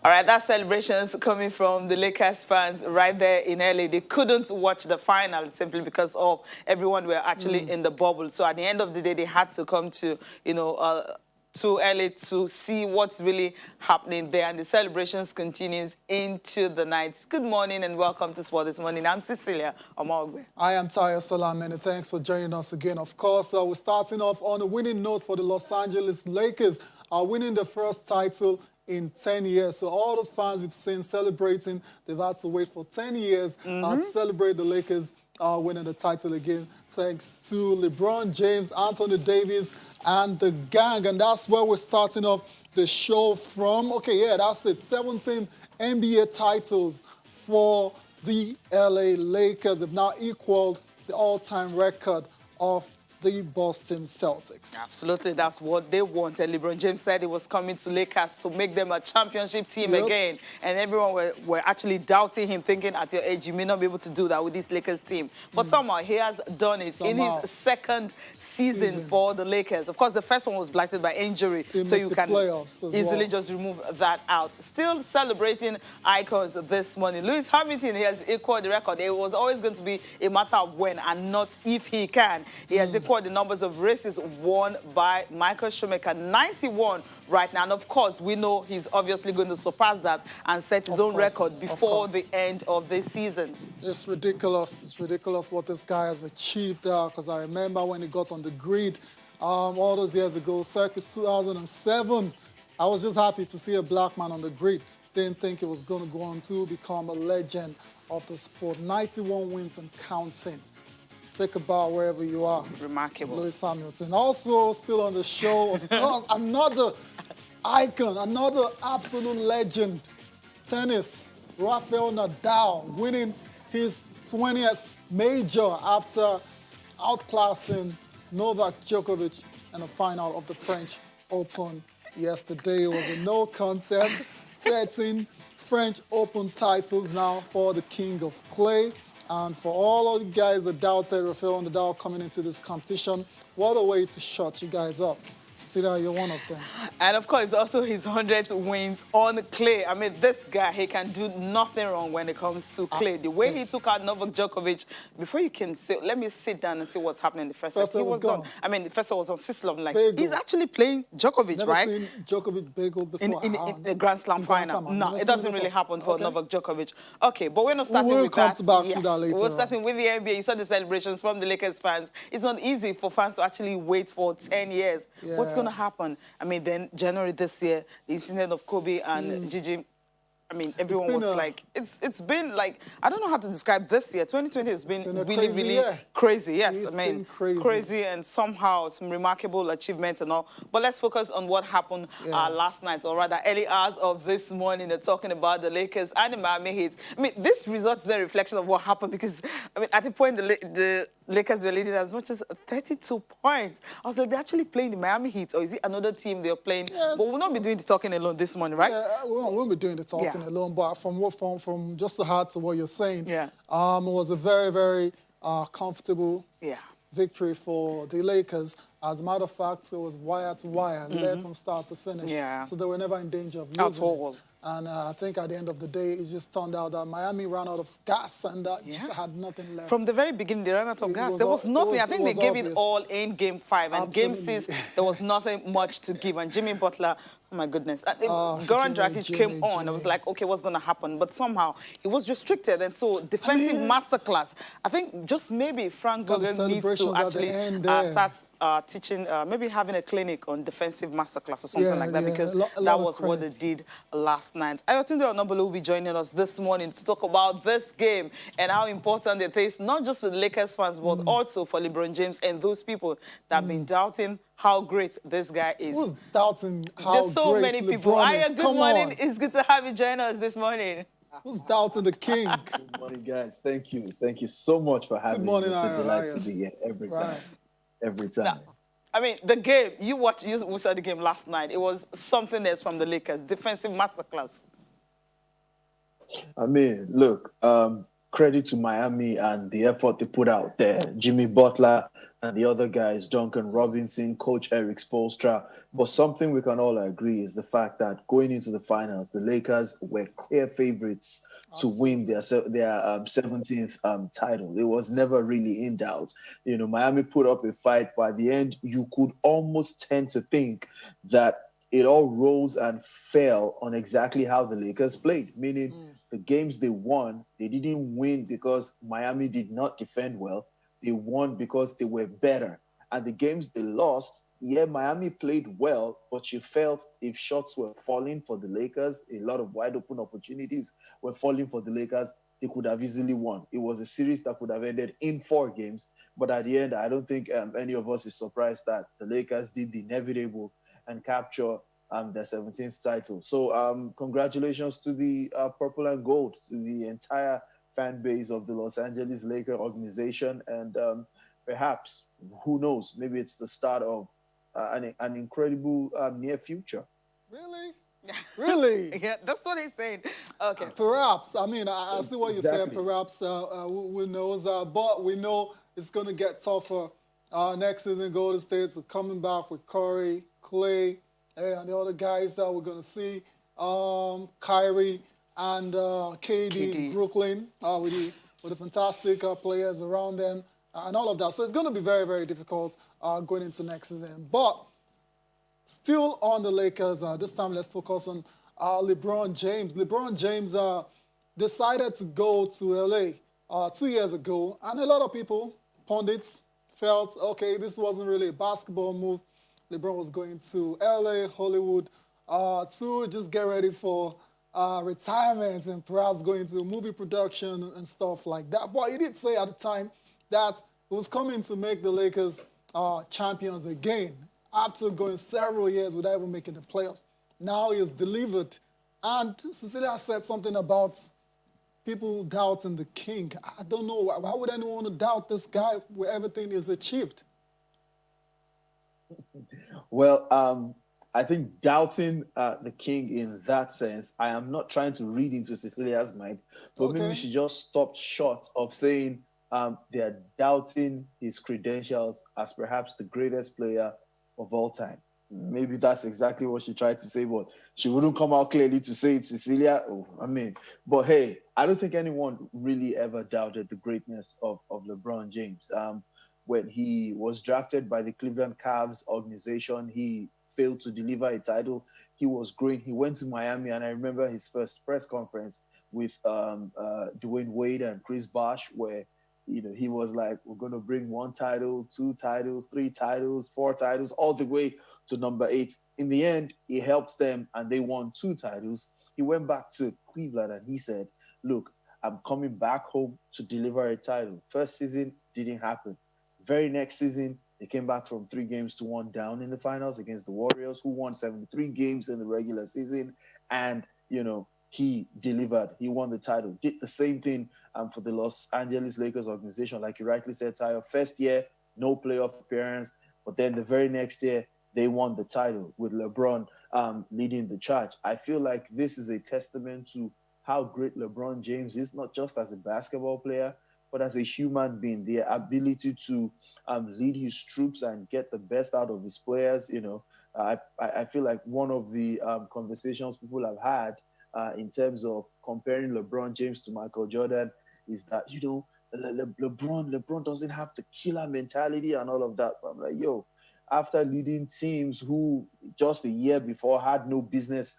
All right, that celebrations coming from the Lakers fans right there in LA. They couldn't watch the final simply because of everyone were actually in the bubble. So at the end of the day, they had to come to, to LA to see what's really happening there. And the celebrations continues into the night. Good morning and welcome to Sport This Morning. I'm Cecilia Omogbe. I am Tayo Salam, and thanks for joining us again. Of course, we're starting off on a winning note for the Los Angeles Lakers, winning the first title in 10 years. So all those fans you've seen celebrating, they've had to wait for 10 years to celebrate the Lakers winning the title again, thanks to LeBron James, Anthony Davis, and the gang. And that's where we're starting off the show from. Okay, yeah, that's it. 17 NBA titles for the LA Lakers. Have now equaled the all-time record of the Boston Celtics. Absolutely, that's what they wanted. LeBron James said he was coming to Lakers to make them a championship team again. And everyone were actually doubting him, thinking at your age, you may not be able to do that with this Lakers team. But somehow he has done it in his second season for the Lakers. Of course, the first one was blighted by injury, so you can easily just remove that out. Still celebrating icons this morning. Lewis Hamilton, he has equaled the record. It was always going to be a matter of when and not if he can. He has equaled the numbers of races won by Michael Schumacher, 91 right now. And of course, we know he's obviously going to surpass that and set his own record before the end of this season. It's ridiculous. It's ridiculous what this guy has achieved there, because I remember when he got on the grid all those years ago, circa 2007. I was just happy to see a black man on the grid. Didn't think he was going to go on to become a legend of the sport. 91 wins and counting. Take a bow wherever you are. Remarkable. Lewis Hamilton. Also, still on the show, of course, another icon, another absolute legend. Tennis, Rafael Nadal, winning his 20th major after outclassing Novak Djokovic in the final of the French Open yesterday. It was a no contest. 13 French Open titles now for the King of Clay. And for all of you guys that doubted Rafael Nadal coming into this competition, what a way to shut you guys up. Cecilia, you're one of them. And of course, also his 100th wins on clay. I mean, this guy, he can do nothing wrong when it comes to clay. The way he took out Novak Djokovic, before you can say, let me sit down and see what's happening in the first set. He was on, I mean, the first one was on Sislov. Like, he's actually playing Djokovic, right? Never seen Djokovic bagel before. In the Grand Slam final. No, it doesn't really happen for Novak Djokovic. Okay, but we're not starting with that. To that later. We're starting with the NBA. You saw the celebrations from the Lakers fans. It's not easy for fans to actually wait for 10 years. Yeah. What's going to happen? I mean, then January this year, the incident of Kobe and Gigi, I mean, everyone was like, it's been like, I don't know how to describe this year. 2020 has been really crazy. Yes, I mean, crazy and somehow some remarkable achievements and all. But let's focus on what happened last night, or rather early hours of this morning. They're talking about the Lakers and the Miami Heat. I mean, this results in a reflection of what happened because, I mean, at the point, the Lakers were leading as much as 32 points. I was like, they're actually playing the Miami Heat, or is it another team they're playing? Yes. But we'll not be doing the talking alone this morning, right? Yeah, we won't be doing the talking alone, but from just to add to what you're saying, it was a very, very comfortable victory for the Lakers. As a matter of fact, it was wire to wire, led from start to finish. Yeah. So they were never in danger of losing it. And I think at the end of the day, it just turned out that Miami ran out of gas and just had nothing left. From the very beginning, they ran out of gas. There was nothing. I think they gave it all in Game 5. And Game 6, there was nothing much to give. And Jimmy Butler, oh my goodness. Goran Dragic came on. I was like, okay, what's going to happen? But somehow, it was restricted. And so, defensive masterclass. I think just maybe Frank Vogel needs to actually start teaching, maybe having a clinic on defensive masterclass or something like that, because that was what they did last night. Ayotunde Onobolo will be joining us this morning to talk about this game and how important it is, not just for the Lakers fans, but also for LeBron James and those people that have been doubting how great this guy is. Who's doubting how There's so great many people. LeBron is? Good morning. It's good to have you join us this morning. Who's doubting the king? Good morning, guys. Thank you. Thank you so much for having me. It's a delight to be here every time. Every time. Now, I mean, the game, you saw the game last night. It was something else from the Lakers. Defensive masterclass. I mean, look, credit to Miami and the effort they put out there. Jimmy Butler and the other guys, Duncan Robinson, Coach Eric Spoelstra. But something we can all agree is the fact that going into the finals, the Lakers were clear favorites to win their 17th title. It was never really in doubt. You know, Miami put up a fight, but at the end, you could almost tend to think that it all rose and fell on exactly how the Lakers played, meaning the games they won, they didn't win because Miami did not defend well. They won because they were better. And the games they lost, yeah, Miami played well, but you felt if shots were falling for the Lakers, a lot of wide open opportunities were falling for the Lakers, they could have easily won. It was a series that could have ended in 4 games. But at the end, I don't think any of us is surprised that the Lakers did the inevitable and capture their 17th title. So congratulations to the Purple and Gold, to the entire fan base of the Los Angeles Lakers organization. And perhaps, who knows, maybe it's the start of an incredible near future. Really? Really? Yeah, that's what he's saying. Okay. Perhaps. I mean, I see what you Exactly. said. Perhaps who knows? But we know it's going to get tougher next season. Golden State's coming back with Curry, Clay, and the other guys that we're going to see. Kyrie and KD in Brooklyn with the fantastic players around them and all of that. So it's going to be very, very difficult going into next season. But still on the Lakers, this time let's focus on LeBron James. LeBron James decided to go to LA 2 years ago, and a lot of people, pundits, felt, okay, this wasn't really a basketball move. LeBron was going to LA, Hollywood, to just get ready for retirement and perhaps going to movie production and stuff like that. But he did say at the time that he was coming to make the Lakers champions again after going several years without even making the playoffs. Now he has delivered. And Cecilia said something about people doubting the king. I don't know. Why would anyone want to doubt this guy where everything is achieved? Well, I think doubting the king in that sense, I am not trying to read into Cecilia's mind, but maybe she just stopped short of saying they are doubting his credentials as perhaps the greatest player of all time. Maybe that's exactly what she tried to say, but she wouldn't come out clearly to say it, Cecilia. But hey, I don't think anyone really ever doubted the greatness of LeBron James. When he was drafted by the Cleveland Cavs organization, he failed to deliver a title. He was growing. He went to Miami, and I remember his first press conference with Dwayne Wade and Chris Bosh, where he was like, we're going to bring 1 title, 2 titles, 3 titles, 4 titles, all the way to number 8. In the end, he helped them and they won 2 titles. He went back to Cleveland and he said, look, I'm coming back home to deliver a title. First season didn't happen. Very next season, they came back from 3 games to 1 down in the finals against the Warriors, who won 73 games in the regular season. And, he delivered. He won the title. Did the same thing for the Los Angeles Lakers organization. Like you rightly said, Tayo, first year, no playoff appearance. But then the very next year, they won the title with LeBron leading the charge. I feel like this is a testament to how great LeBron James is, not just as a basketball player, but as a human being. The ability to lead his troops and get the best out of his players. I feel like one of the conversations people have had in terms of comparing LeBron James to Michael Jordan is that, LeBron doesn't have the killer mentality and all of that. But I'm like, after leading teams who just a year before had no business,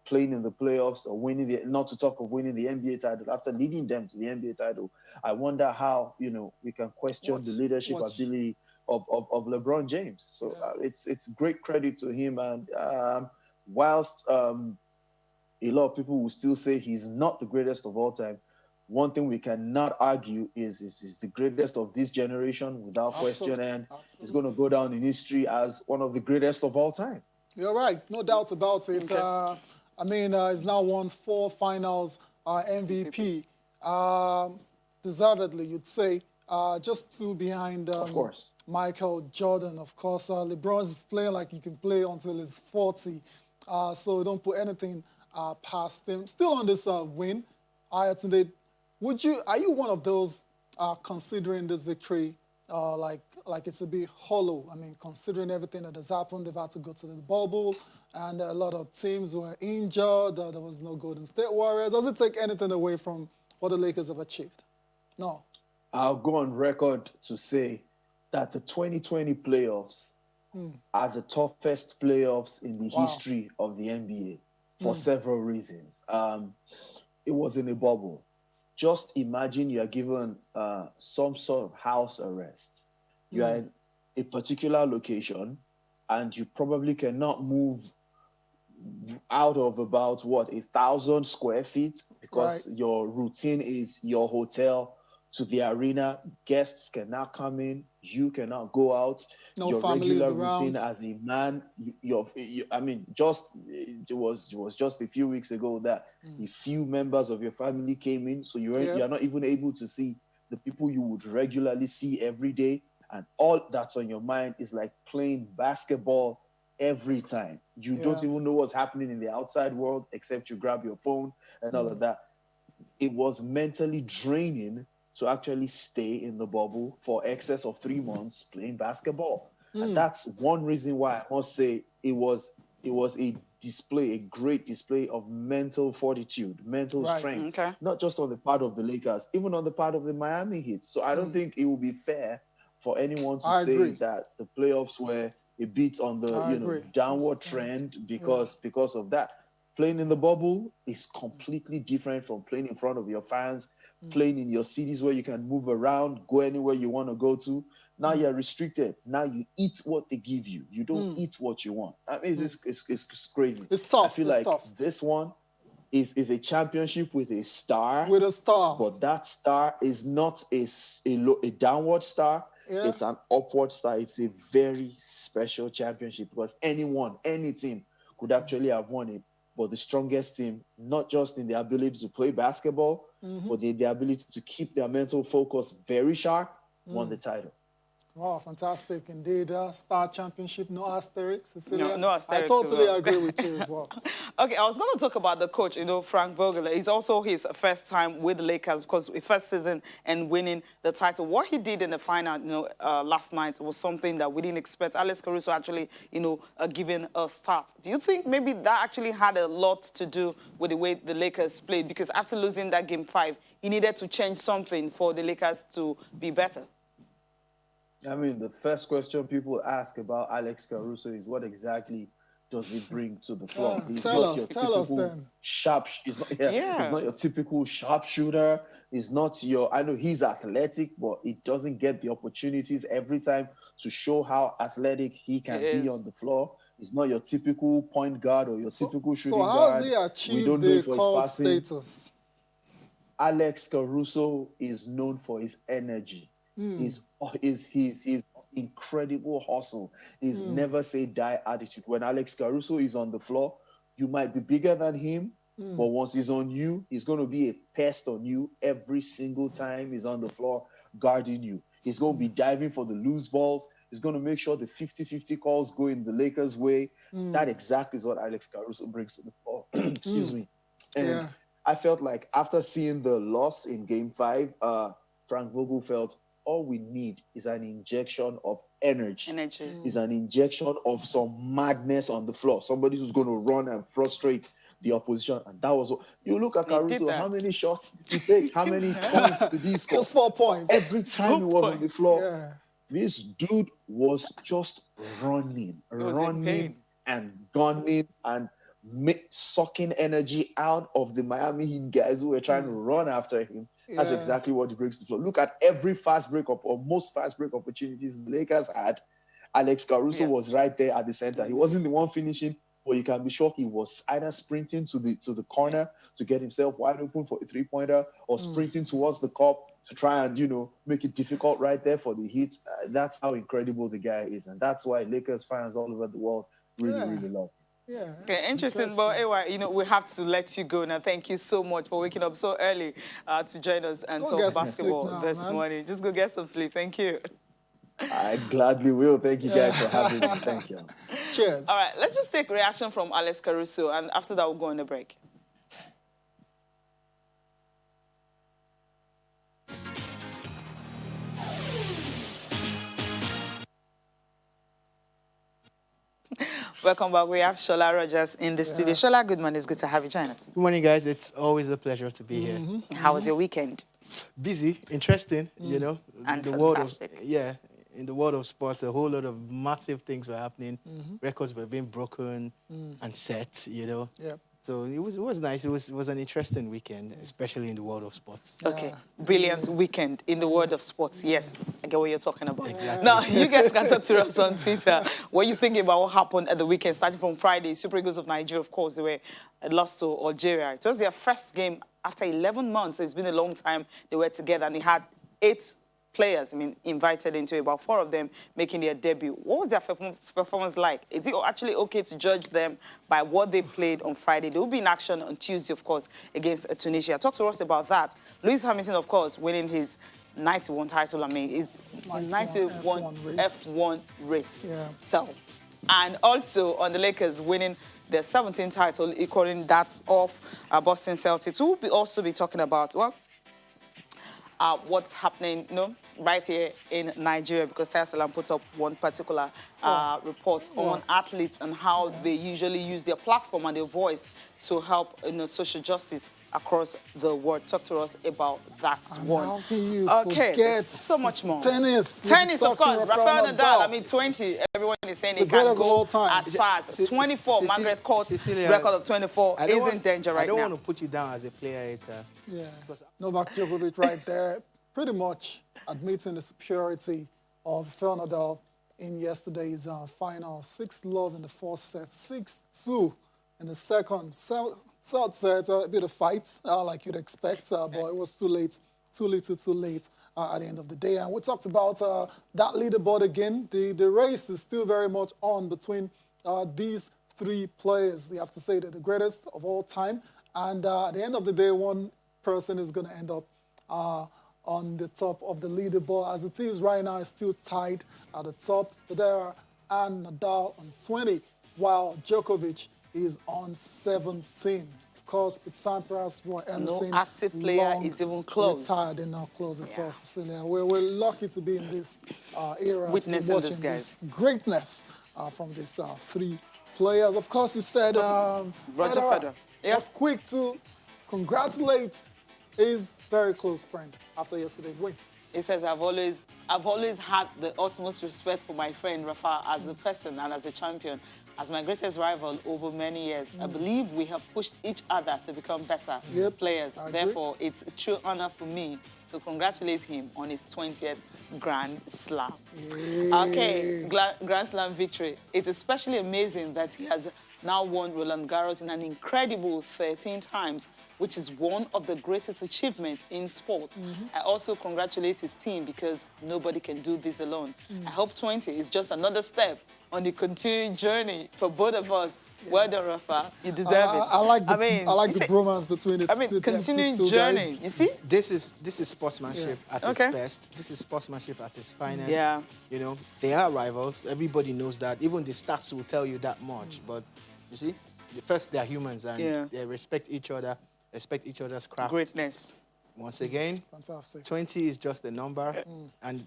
playing in the playoffs or not to talk of winning the NBA title, after leading them to the NBA title, I wonder how, we can question the leadership ability of LeBron James. So it's great credit to him. And whilst a lot of people will still say he's not the greatest of all time, one thing we cannot argue is the greatest of this generation without question, and he's going to go down in history as one of the greatest of all time. You're right, no doubt about it. Okay. He's now won 4 finals MVP, deservedly, you'd say, just 2 behind of course. Michael Jordan. Of course, LeBron is playing like he can play until he's 40, so don't put anything past him. Still on this win, Ayatunde, are you one of those considering this victory like it's a bit hollow. I mean, considering everything that has happened, they've had to go to the bubble, and a lot of teams were injured. There was no Golden State Warriors. Does it take anything away from what the Lakers have achieved? No. I'll go on record to say that the 2020 playoffs are the toughest playoffs in the history of the NBA for several reasons. It was in a bubble. Just imagine you are given some sort of house arrest. You are in a particular location, and you probably cannot move out of about, 1,000 square feet, because your routine is your hotel to the arena. Guests cannot come in. You cannot go out. No your families regular around. routine as a man. It was just a few weeks ago that a few members of your family came in, so you're not even able to see the people you would regularly see every day, and all that's on your mind is like playing basketball every time. You don't even know what's happening in the outside world except you grab your phone and all of that. It was mentally draining to actually stay in the bubble for excess of 3 months playing basketball. And that's one reason why I must say it was a great display of mental fortitude, mental strength, not just on the part of the Lakers, even on the part of the Miami Heat. So I don't think it would be fair for anyone to say that the playoffs were a bit on the downward trend because of that. Playing in the bubble is completely different from playing in front of your fans, playing in your cities where you can move around, go anywhere you want to go to. Now you're restricted. Now you eat what they give you. You don't eat what you want. I mean, it's crazy. It's tough. I feel like this one is a championship with a star. With a star. But that star is not a downward star. Yeah. It's an upward star. It's a very special championship because any team could actually have won it. But the strongest team, not just in the ability to play basketball, but the ability to keep their mental focus very sharp, won the title. Wow, fantastic indeed. Star championship, no asterisks. Cecilia. No asterisks. I totally agree with you as well. Okay, I was going to talk about the coach, Frank Vogel. It's also his first time with the Lakers because first season and winning the title. What he did in the final, last night was something that we didn't expect. Alex Caruso actually, giving a start. Do you think maybe that actually had a lot to do with the way the Lakers played? Because after losing that game 5, he needed to change something for the Lakers to be better. I mean, the first question people ask about Alex Caruso is what exactly does he bring to the floor? He's tell not us, your tell us typical then. He's not your typical sharpshooter. He's not I know he's athletic, but he doesn't get the opportunities every time to show how athletic he can be on the floor. He's not your typical point guard or your typical shooting guard. So how has he achieved the cult status? Alex Caruso is known for his energy. His incredible hustle, his never say die attitude. When Alex Caruso is on the floor, you might be bigger than him, but once he's on you, he's going to be a pest on you every single time he's on the floor guarding you. He's going to be diving for the loose balls. He's going to make sure the 50-50 calls go in the Lakers' way. That exactly is what Alex Caruso brings to the floor. Excuse me. And I felt like after seeing the loss in Game 5, Frank Vogel felt all we need is an injection of energy. Is an injection of some madness on the floor. Somebody who's going to run and frustrate the opposition. And that was what you look at Caruso. How many shots did he take? How many points did he score? Just 4 points. Every time he was on the floor, this dude was just running and gunning and sucking energy out of the Miami Heat guys who were trying to run after him. That's exactly what he brings to the floor. Look at every fast break up or most fast break opportunities the Lakers had. Alex Caruso was right there at the center. He wasn't the one finishing, but you can be sure he was either sprinting to the corner to get himself wide open for a three-pointer or sprinting towards the cup to try and, make it difficult right there for the Heat. That's how incredible the guy is. And that's why Lakers fans all over the world really love him. Yeah. Okay, interesting. But anyway, we have to let you go now. Thank you so much for waking up so early to join us and talk basketball this morning. Just go get some sleep. Thank you. I gladly will. Thank you guys for having me. Thank you. Cheers. All right, let's just take reaction from Alex Caruso, and after that, we'll go on a break. Welcome back. We have Shola Rogers in the studio. Shola, good morning. It's good to have you join us. Good morning, guys. It's always a pleasure to be here. How was your weekend? Busy, interesting, you know. And in the fantastic. in the world of sports, a whole lot of massive things were happening. Records were being broken and set, you know. Yeah. So it was nice. It was an interesting weekend, especially in the world of sports. Okay, brilliant weekend in the world of sports. Yes, I get what you're talking about. Exactly. Now, you guys can talk to us on Twitter. What you thinking about what happened at the weekend, starting from Friday? Super Eagles of Nigeria, of course, they were lost to Algeria. It was their first game after 11 months. So it's been a long time they were together, and they had 8 players, invited into it, about 4 of them making their debut. What was their performance like? Is it actually okay to judge them by what they played on Friday? They will be in action on Tuesday, of course, against Tunisia. Talk to us about that. Lewis Hamilton, of course, winning his 91 title, is 91 F1 race. Yeah. So, and also on the Lakers winning their 17th title, equaling that of Boston Celtics. We'll also be talking about, well, what's happening, right here in Nigeria, because Taya Salam put up one particular report on athletes and how they usually use their platform and their voice to help social justice across the world. Talk to us about that one. How can you Okay, forget so much more. Tennis. Tennis, of course. Rafael Nadal, 20. Everyone is saying he can go as far as 24. Margaret Court's record of 24 is in danger right now. I don't want to put you down as a player hater. Yeah. Novak Djokovic right there, pretty much admitting the superiority of Rafael Nadal in yesterday's final. 6-love in the first set, 6-2 in the second. Third set, a bit of fight, like you'd expect, but it was too late at the end of the day. And we talked about that leaderboard again. The race is still very much on between these 3 players. You have to say they're the greatest of all time. And at the end of the day, one person is going to end up on the top of the leaderboard. As it is right now, it's still tied at the top. Federer and Nadal on 20, while Djokovic is on 17. Of course, Pete Sampras, Roy Emerson. No active player is even close. Retired, they're not close at all, Cecilia. We're lucky to be in this era. Witnessing watching this, guys. Greatness from these 3 players. Of course, you said Roger Federer. Was quick to congratulate his very close friend after yesterday's win. He says, I've always had the utmost respect for my friend Rafa as a person and as a champion, as my greatest rival over many years. I believe we have pushed each other to become better players. Therefore, it's a true honor for me to congratulate him on his 20th Grand Slam. Okay, Grand Slam victory. It's especially amazing that he has now won Roland Garros in an incredible 13 times, which is one of the greatest achievements in sports. I also congratulate his team because nobody can do this alone. I hope 20 is just another step on the continuing journey for both of us. Well done, Rafa. You deserve it. I like the bromance between it. Continuing journey. You see? This is sportsmanship at its best. This is sportsmanship at its finest. Yeah. You know, they are rivals. Everybody knows that. Even the stats will tell you that much. But you see, first they're humans and they respect each other, respect each other's craft. Greatness. Once again, fantastic. 20 is just a number. And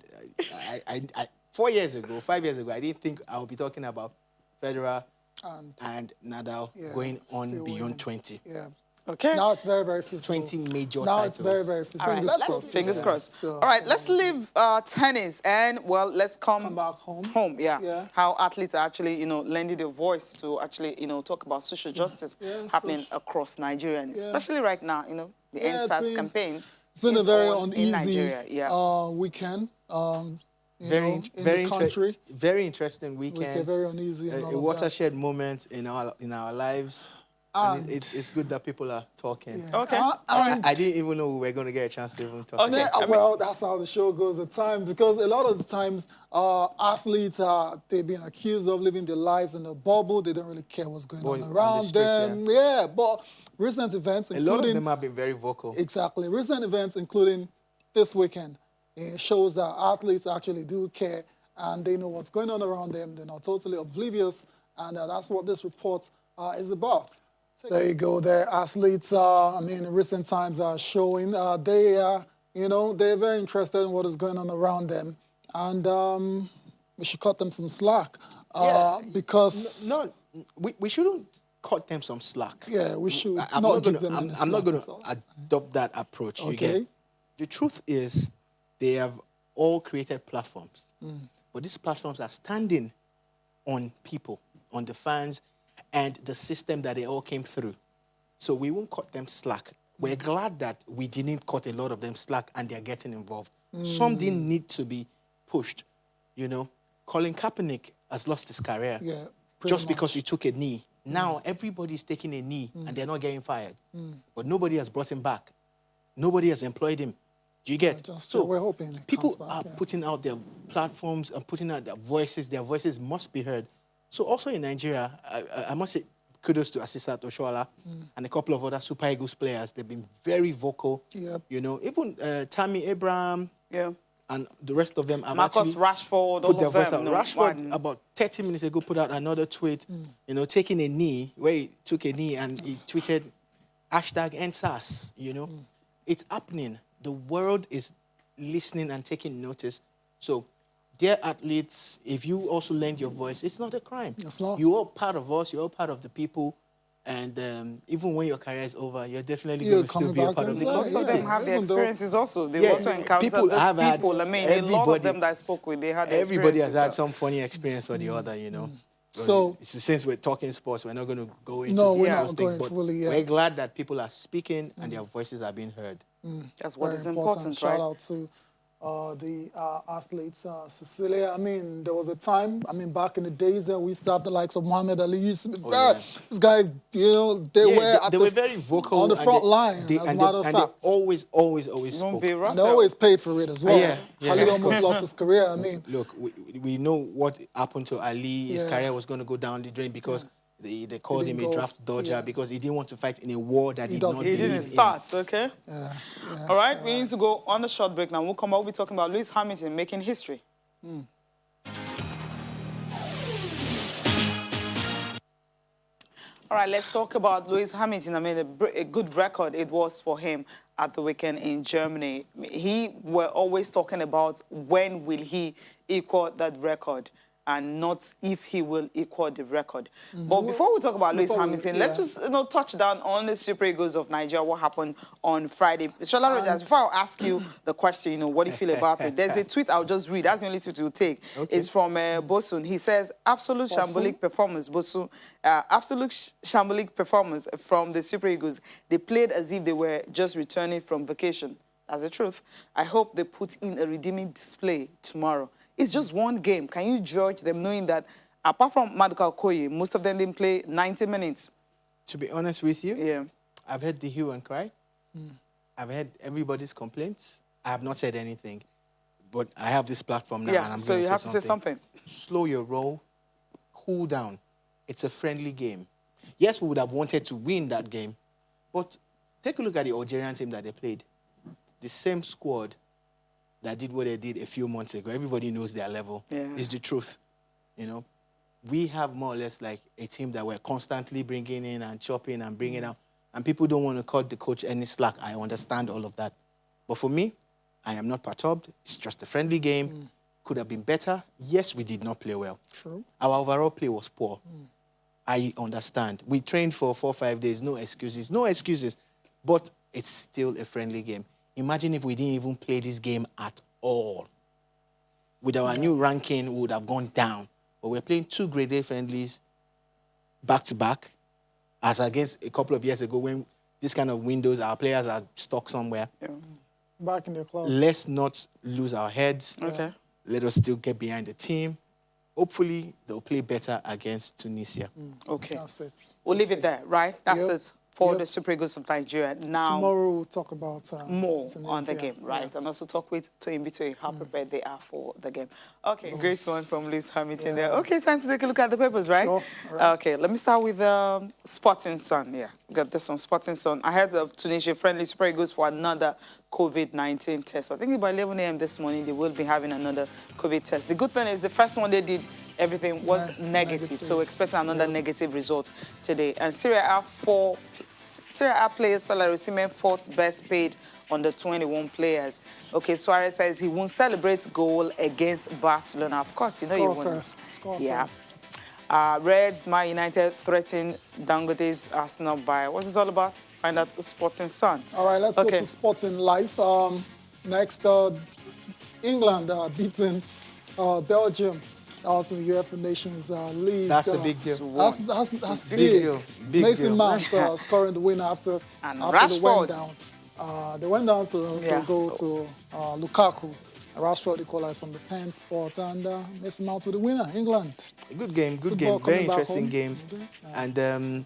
I 4 years ago, 5 years ago, I didn't think I would be talking about Federer and Nadal going on beyond 20. Yeah. Okay. Now it's very, very physical. 20 major now titles. It's very, very physical. All right, fingers crossed. All right, let's leave tennis and, well, let's come back home. How athletes are actually, lending their voice to actually, talk about social justice happening across Nigeria, and especially right now, the NSAS campaign. It's been a very uneasy weekend. Very interesting weekend. Very uneasy. A watershed moment in our lives. And it's good that people are talking. Yeah. Okay. I didn't even know we were going to get a chance to even talk. Okay. Well, that's how the show goes at times, because a lot of the times athletes, they've been accused of living their lives in a bubble. They don't really care what's going on around them. Yeah, but recent events, including... A lot of them have been very vocal. Exactly. Recent events, including this weekend, it shows that athletes actually do care and they know what's going on around them. They're not totally oblivious, and that's what this report is about. There you go. There, athletes. In recent times are showing they are, they're very interested in what is going on around them, and we should cut them some slack because we shouldn't cut them some slack. Yeah, we should I'm not not give gonna, them any I'm not going slack to adopt that approach. You Okay. get? The truth is, they have all created platforms. But these platforms are standing on people, on the fans, and the system that they all came through. So we won't cut them slack. We're glad that we didn't cut a lot of them slack and they're getting involved. Some didn't need to be pushed. You know, Colin Kaepernick has lost his career just because he took a knee. Now everybody's taking a knee and they're not getting fired. But nobody has brought him back. Nobody has employed him. Do you get? So we're hoping people are putting out their platforms and putting out their voices. Their voices must be heard. So also in Nigeria, I must say kudos to Asisat Oshoala and a couple of other Super Eagles players. They've been very vocal. You know, even Tammy Abraham and the rest of them have Marcus Rashford, put their voice out. No, Rashford, about 30 minutes ago, put out another tweet, you know, taking a knee, where he took a knee and he tweeted, #NSAS, you know. It's happening. The world is listening and taking notice. So, dear athletes, if you also lend your voice, it's not a crime. It's not. You're all part of us. You're all part of the people. And even when your career is over, you're definitely going to still be a part of the Most of them have the experiences also. They also encountered people these have had people. I mean, a lot of them that I spoke with, they had the everybody has had experiences, some funny experience or the other, you know. So since we're talking sports, we're not going to go into we're those not things, going but fully, we're glad that people are speaking and their voices are being heard. That's what is important, Shout right? out to the athletes, Cecilia. I mean, there was a time, I mean, back in the days that we used to have the likes of Muhammad Ali. Used to be, these guys, you know, they were very vocal on the front line, as a matter of fact. And they always spoke. And they always paid for it as well. Ali almost lost his career. I mean, look, we know what happened to Ali. His career was going to go down the drain because they called him a draft dodger because he didn't want to fight in a war that he didn't start, okay? All right, we need to go on a short break now. We'll come out, we'll be talking about Lewis Hamilton making history. All right, let's talk about Lewis Hamilton. I mean, a good record it was for him at the weekend in Germany. We're always talking about when will he equal that record, and not if he will equal the record. But before we talk about Lewis Hamilton, let's just touch down on the Super Eagles of Nigeria, what happened on Friday. Shola Rogers, before I ask you the question, what do you feel about it? There's a tweet I'll just read. That's the only tweet you'll take. It's from Bosun. He says, absolute shambolic performance, Bosun. Absolute shambolic performance from the Super Eagles. They played as if they were just returning from vacation. That's the truth. I hope they put in a redeeming display tomorrow. It's just one game. Can you judge them knowing that, apart from Maduka Okoye, most of them didn't play 90 minutes? To be honest with you, I've heard the hue and cry. I've heard everybody's complaints. I have not said anything. But I have this platform now, and I'm so you have to say something. Slow your roll. Cool down. It's a friendly game. Yes, we would have wanted to win that game. But take a look at the Algerian team that they played. The same squad that did what they did a few months ago. Everybody knows their level. It's the truth. You know, we have more or less like a team that we're constantly bringing in and chopping and bringing out. And people don't want to cut the coach any slack. I understand all of that. But for me, I am not perturbed. It's just a friendly game. Could have been better. Yes, we did not play well. True. Our overall play was poor. I understand. We trained for 4 or 5 days. No excuses. No excuses. But it's still a friendly game. Imagine if we didn't even play this game at all. With our new ranking, we would have gone down. But we're playing 2 grade A friendlies back-to-back, as against a couple of years ago when this kind of windows, our players are stuck somewhere. Back in their club. Let's not lose our heads. Let us still get behind the team. Hopefully, they'll play better against Tunisia. That's it. We'll leave it there, right? That's it for the Super Eagles of Nigeria. Now, tomorrow we'll talk about more on the game, right? And also talk with Toyin how prepared they are for the game. Okay, great one from Lewis Hamilton there. Okay, time to take a look at the papers, right? Okay, let me start with Sporting Sun. We got this one, Sporting Sun. Ahead of Tunisia friendly, Super Eagles for another COVID-19 test. I think by 11 a.m. this morning, they will be having another COVID test. The good thing is the first one they did, everything was negative. So we're expecting another negative result today. And Serie A players' salary, Osimhen fourth best paid under 21 players. Okay, Suarez says he won't celebrate goal against Barcelona. Of course, you know he won't. Score first. Reds, Man United threaten Dangote's Arsenal buy. What's this all about? Find out Sporting Sun. All right, let's go to Sporting Life. Next, England beating Belgium. Also, the UEFA Nations League. That's a big deal. That's big. Mason Mount scoring the winner after the went down. They went down to go to Lukaku. Rashford equalized from the pen spot, and Mason Mount with the winner, England. Good game, very interesting game. And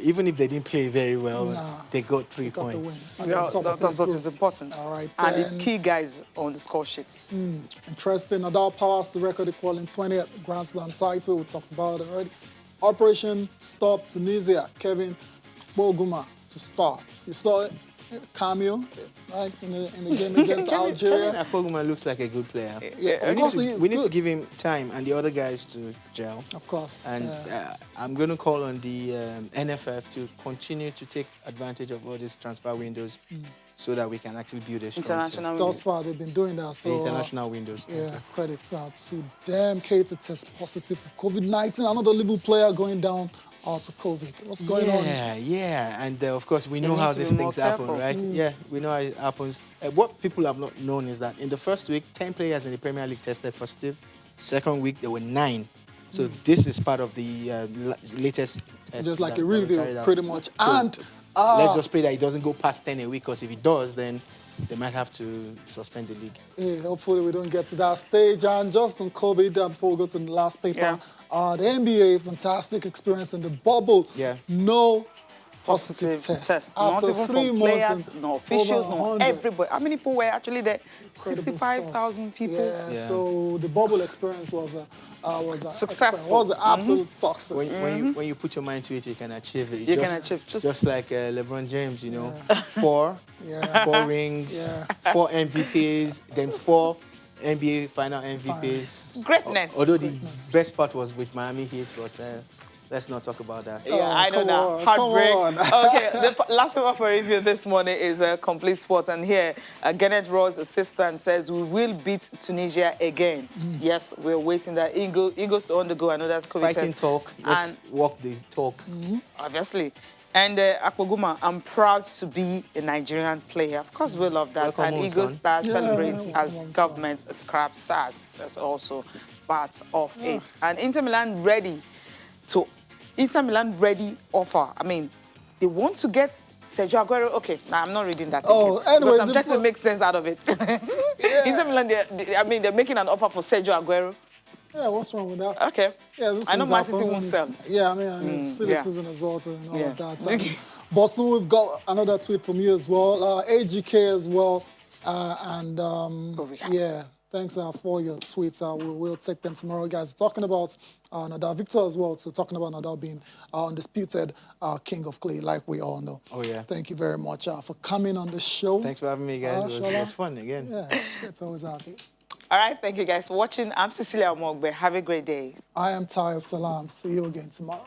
even if they didn't play very well, they got 3 points. That's what is important. All right, and the key guys on the score sheets. Interesting. Nadal passed the record equaling 20th Grand Slam title. We talked about it already. Operation Stop Tunisia. Kevin Boguma to start. You saw it. Cameo, right, in the game against Algeria. Kevin Boguma looks like a good player. Yeah, we need to give him time and the other guys to gel. Of course. And I'm going to call on the NFF to continue to take advantage of all these transfer windows so that we can actually build a strong team. Thus far, they've been doing that. So, the international windows. Yeah, credits to them. Keita test positive for COVID-19. Another Liverpool player going down to COVID. What's going on? Yeah. And of course, we know how these things happen, right? Yeah, we know how it happens. What people have not known is that in the first week, 10 players in the Premier League tested positive. Second week, there were 9. So this is part of the latest test. Just like a review, pretty much. So and let's just pray that it doesn't go past 10 a week, because if it does, then they might have to suspend the league. Yeah, hopefully we don't get to that stage. And just on COVID, before we go to the last paper, the NBA, fantastic experience in the bubble. Yeah. No positive test. After not even 3 from months, players, no officials, no everybody. How many people were actually there? 65,000 people. Yeah, so the bubble experience was a successful. Was an absolute success. When you put your mind to it, you can achieve it. You can achieve just like LeBron James, you know, 4 rings, 4 MVPs, then 4 NBA final MVPs. Greatness. Although the best part was with Miami Heat, but let's not talk about that. Yeah, I know that. Heartbreak. Okay, the last paper for review this morning is Complete Sport. And here, Gennett Roy's assistant says we will beat Tunisia again. Yes, we're waiting that Eagles to undergo another COVID Fighting test. talk. Let's walk the talk. Obviously. And Akpoguma, I'm proud to be a Nigerian player. Of course, we love that. Welcome and Eagle Star celebrates as government scraps SARS. That's also part of it. And Inter Milan ready offer. I mean, they want to get Sergio Aguero. Okay, now I'm not reading that. Anyways, I'm trying to make sense out of it. Inter Milan, they're making an offer for Sergio Aguero. Yeah, what's wrong with that? Okay. Yeah, I know Man City won't sell. Yeah, I mean, it's silly season as well and all of that. Boston, we've got another tweet from you as well. AGK as well. Thanks for your tweets. We'll take them tomorrow, guys. Talking about Nadal, Victor as well. So talking about Nadal being undisputed king of clay, like we all know. Oh, yeah. Thank you very much for coming on the show. Thanks for having me, guys. It was fun again. Yeah, it's always happy. All right, thank you guys for watching. I'm Cecilia Omogbe. Have a great day. I am Tayo Salam. See you again tomorrow.